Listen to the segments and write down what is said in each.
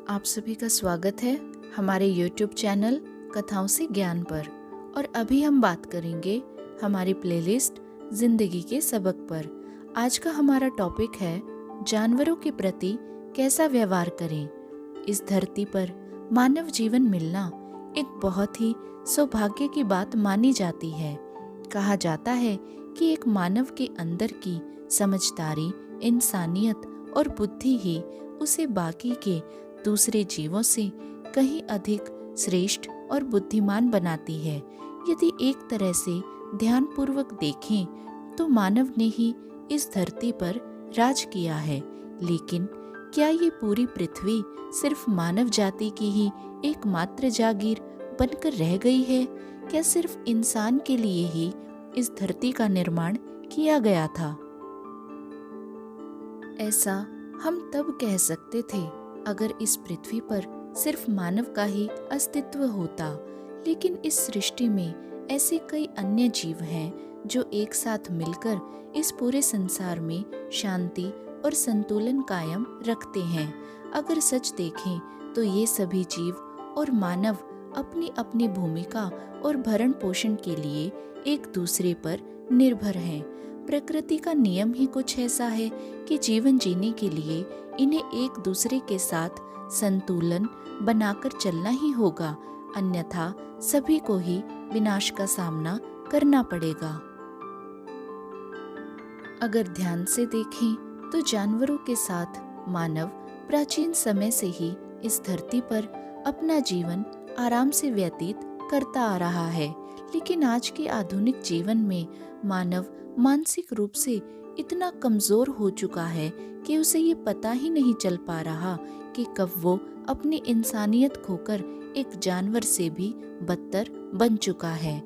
आप सभी का स्वागत है हमारे YouTube चैनल कथाओं से ज्ञान पर। और अभी हम बात करेंगे हमारी प्लेलिस्ट जिंदगी के सबक पर। आज का हमारा टॉपिक है जानवरों के प्रति कैसा व्यवहार करें। इस धरती पर मानव जीवन मिलना एक बहुत ही सौभाग्य की बात मानी जाती है। कहा जाता है कि एक मानव के अंदर की समझदारी, इंसानियत और बुद्धि ही उसे बाकी के दूसरे जीवों से कहीं अधिक श्रेष्ठ और बुद्धिमान बनाती है। यदि एक तरह से ध्यानपूर्वक देखें तो मानव ने ही इस धरती पर राज किया है। लेकिन क्या ये पूरी पृथ्वी सिर्फ मानव जाति की ही एकमात्र जागीर बनकर रह गई है? क्या सिर्फ इंसान के लिए ही इस धरती का निर्माण किया गया था? ऐसा हम तब कह सकते थे अगर इस पृथ्वी पर सिर्फ मानव का ही अस्तित्व होता। लेकिन इस सृष्टि में ऐसे कई अन्य जीव हैं जो एक साथ मिलकर इस पूरे संसार में शांति और संतुलन कायम रखते हैं। अगर सच देखें तो ये सभी जीव और मानव अपनी अपनी भूमिका और भरण पोषण के लिए एक दूसरे पर निर्भर हैं। प्रकृति का नियम ही कुछ ऐसा है कि जीवन जीने के लिए इन्हें एक दूसरे के साथ संतुलन बनाकर चलना ही होगा, अन्यथा सभी को ही विनाश का सामना करना पड़ेगा। अगर ध्यान से देखें तो जानवरों के साथ मानव प्राचीन समय से ही इस धरती पर अपना जीवन आराम से व्यतीत करता आ रहा है। लेकिन आज के आधुनिक जीवन में मानव मानसिक रूप से इतना कमजोर हो चुका है कि उसे ये पता ही नहीं चल पा रहा कि कब वो अपनी इंसानियत खोकर एक जानवर से भी बदतर बन चुका है।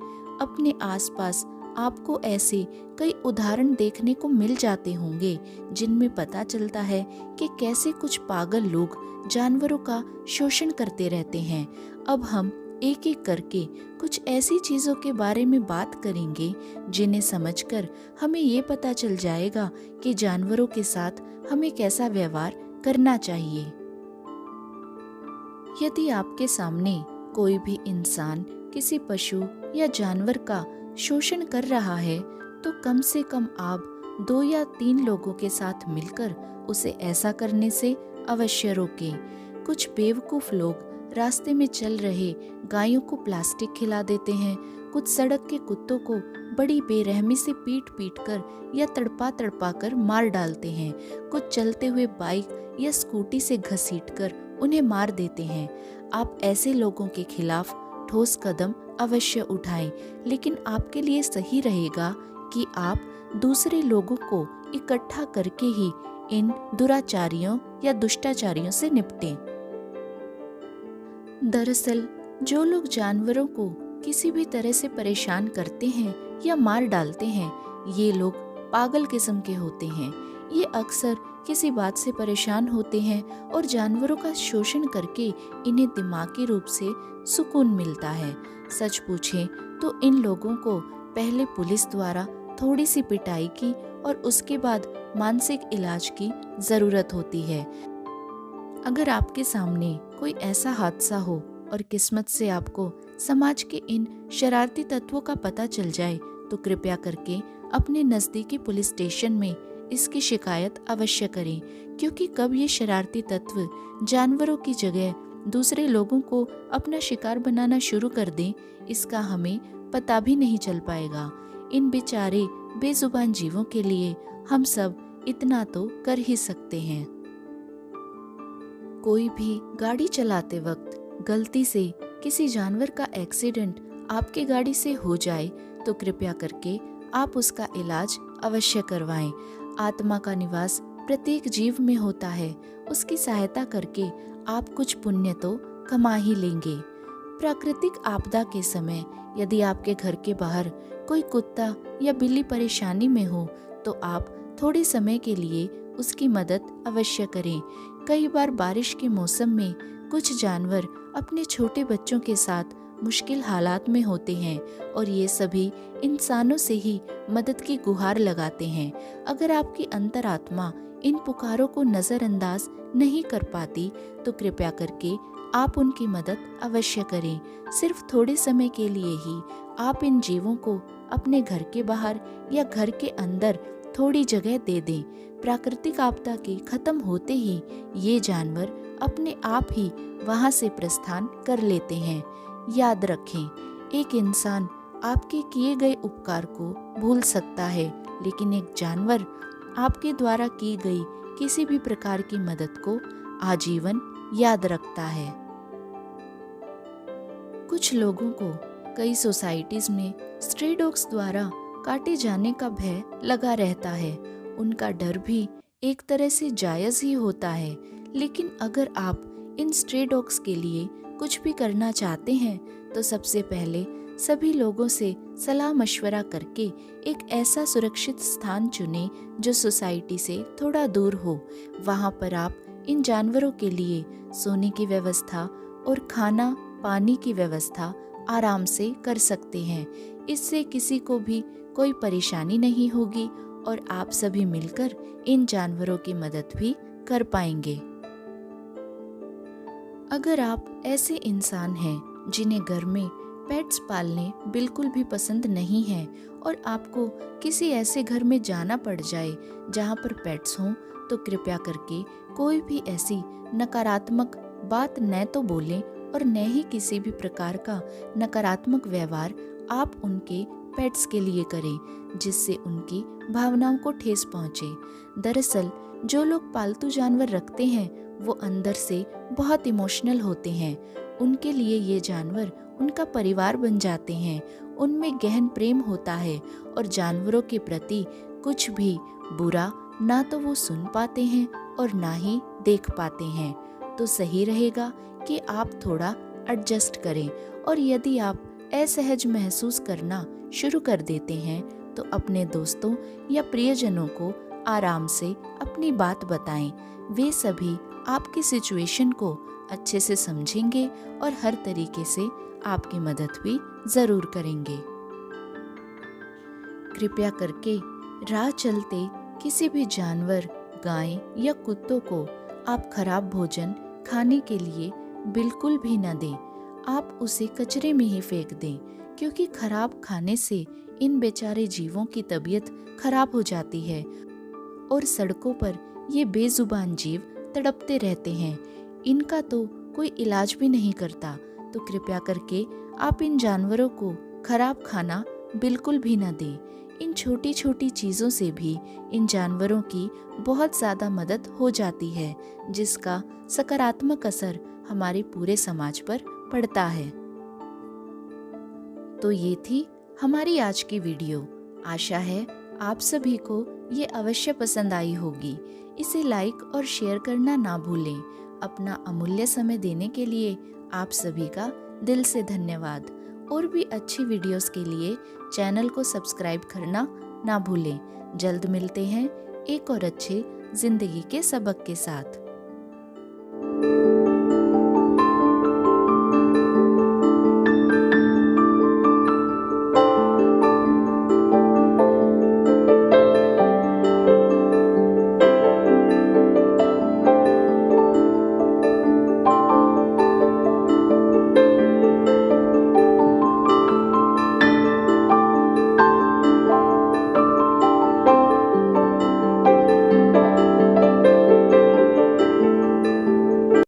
अपने आसपास आपको ऐसे कई उदाहरण देखने को मिल जाते होंगे जिनमें पता चलता है कि कैसे कुछ पागल लोग जानवरों का शोषण करते रहते हैं। अब हम एक एक करके कुछ ऐसी चीजों के बारे में बात करेंगे जिन्हें समझकर हमें ये पता चल जाएगा कि जानवरों के साथ हमें कैसा व्यवहार करना चाहिए। यदि आपके सामने कोई भी इंसान किसी पशु या जानवर का शोषण कर रहा है तो कम से कम आप 2 या 3 लोगों के साथ मिलकर उसे ऐसा करने से अवश्य रोकें। कुछ बेवकूफ लोग रास्ते में चल रहे गायों को प्लास्टिक खिला देते हैं, कुछ सड़क के कुत्तों को बड़ी बेरहमी से पीट पीट कर या तड़पा तड़पा कर मार डालते हैं, कुछ चलते हुए बाइक या स्कूटी से घसीटकर उन्हें मार देते हैं। आप ऐसे लोगों के खिलाफ ठोस कदम अवश्य उठाएं, लेकिन आपके लिए सही रहेगा कि आप दूसरे लोगों को इकट्ठा करके ही इन दुराचारियों या दुष्टाचारियों से निपटें। दरअसल जो लोग जानवरों को किसी भी तरह से परेशान करते हैं या मार डालते हैं, ये लोग पागल किस्म के होते हैं। ये अक्सर किसी बात से परेशान होते हैं और जानवरों का शोषण करके इन्हें दिमागी रूप से सुकून मिलता है। सच पूछें तो इन लोगों को पहले पुलिस द्वारा थोड़ी सी पिटाई की और उसके बाद मानसिक इलाज की जरूरत होती है। अगर आपके सामने कोई ऐसा हादसा हो और किस्मत से आपको समाज के इन शरारती तत्वों का पता चल जाए तो कृपया करके अपने नजदीकी पुलिस स्टेशन में इसकी शिकायत अवश्य करें, क्योंकि कब ये शरारती तत्व जानवरों की जगह दूसरे लोगों को अपना शिकार बनाना शुरू कर दें, इसका हमें पता भी नहीं चल पाएगा। इन बेचारे बेजुबान जीवों के लिए हम सब इतना तो कर ही सकते हैं। कोई भी गाड़ी चलाते वक्त गलती से किसी जानवर का एक्सीडेंट आपकी गाड़ी से हो जाए तो कृपया करके आप उसका इलाज अवश्य करवाएं। आत्मा का निवास प्रत्येक जीव में होता है, उसकी सहायता करके आप कुछ पुण्य तो कमा ही लेंगे। प्राकृतिक आपदा के समय यदि आपके घर के बाहर कोई कुत्ता या बिल्ली परेशानी में हो तो आप थोड़े समय के लिए उसकी मदद अवश्य करें। कई बार बारिश के मौसम में कुछ जानवर अपने छोटे बच्चों के साथ मुश्किल हालात में होते हैं और ये सभी इंसानों से ही मदद की गुहार लगाते हैं। अगर आपकी अंतरात्मा इन पुकारों को नज़रअंदाज नहीं कर पाती तो कृपया करके आप उनकी मदद अवश्य करें। सिर्फ थोड़े समय के लिए ही आप इन जीवों को अपने घर के बाहर या घर के अंदर थोड़ी जगह दे दें। प्राकृतिक आपदा के खत्म होते ही ये जानवर अपने आप ही वहां से प्रस्थान कर लेते हैं। याद रखें, एक इंसान आपके किए गए उपकार को भूल सकता है, लेकिन एक जानवर आपके द्वारा की गई किसी भी प्रकार की मदद को आजीवन याद रखता है। कुछ लोगों को कई सोसाइटीज में स्ट्रे डॉग्स द्वारा काटे जाने का भय लगा रहता है। उनका डर भी एक तरह से जायज़ ही होता है, लेकिन अगर आप इन स्ट्रे डॉग्स के लिए कुछ भी करना चाहते हैं तो सबसे पहले सभी लोगों से सलाह मशवरा करके एक ऐसा सुरक्षित स्थान चुनें जो सोसाइटी से थोड़ा दूर हो। वहाँ पर आप इन जानवरों के लिए सोने की व्यवस्था और खाना पानी की व्यवस्था आराम से कर सकते हैं। इससे किसी को भी कोई परेशानी नहीं होगी और आप सभी मिलकर इन जानवरों की मदद भी कर पाएंगे। अगर आप ऐसे इंसान हैं जिन्हें घर में पेट्स पालने बिल्कुल भी पसंद नहीं है और आपको किसी ऐसे घर में जाना पड़ जाए जहां पर पेट्स हों, तो कृपया करके कोई भी ऐसी नकारात्मक बात न तो बोलें और न ही किसी भी प्रकार का नकारात्मक व्यवहार आप उनके पेट्स के लिए करें जिससे उनकी भावनाओं को ठेस पहुंचे। दरअसल जो लोग पालतू जानवर रखते हैं वो अंदर से बहुत इमोशनल होते हैं। उनके लिए ये जानवर उनका परिवार बन जाते हैं। उनमें गहन प्रेम होता है और जानवरों के प्रति कुछ भी बुरा ना तो वो सुन पाते हैं और ना ही देख पाते हैं। तो सही रहेगा कि आप थोड़ा एडजस्ट करें, और यदि आप असहज महसूस करना शुरू कर देते हैं तो अपने दोस्तों या प्रियजनों को आराम से अपनी बात बताएं। वे सभी आपकी सिचुएशन को अच्छे से समझेंगे और हर तरीके से आपकी मदद भी जरूर करेंगे। कृपया करके राह चलते किसी भी जानवर, गाय या कुत्तों को आप खराब भोजन खाने के लिए बिल्कुल भी न दें। आप उसे कचरे में ही फेंक दें, क्योंकि खराब खाने से इन बेचारे जीवों की तबीयत खराब हो जाती है और सड़कों पर ये बेजुबान जीव तड़पते रहते हैं। इनका तो कोई इलाज भी नहीं करता। तो कृपया करके आप इन जानवरों को खराब खाना बिल्कुल भी न दें। इन छोटी छोटी चीज़ों से भी इन जानवरों की बहुत ज़्यादा मदद हो जाती है, जिसका सकारात्मक असर हमारे पूरे समाज पर पड़ता है। तो ये थी हमारी आज की वीडियो। आशा है आप सभी को ये अवश्य पसंद आई होगी। इसे लाइक और शेयर करना ना भूलें। अपना अमूल्य समय देने के लिए आप सभी का दिल से धन्यवाद। और भी अच्छी वीडियोस के लिए चैनल को सब्सक्राइब करना ना भूलें। जल्द मिलते हैं एक और अच्छे जिंदगी के सबक के साथ।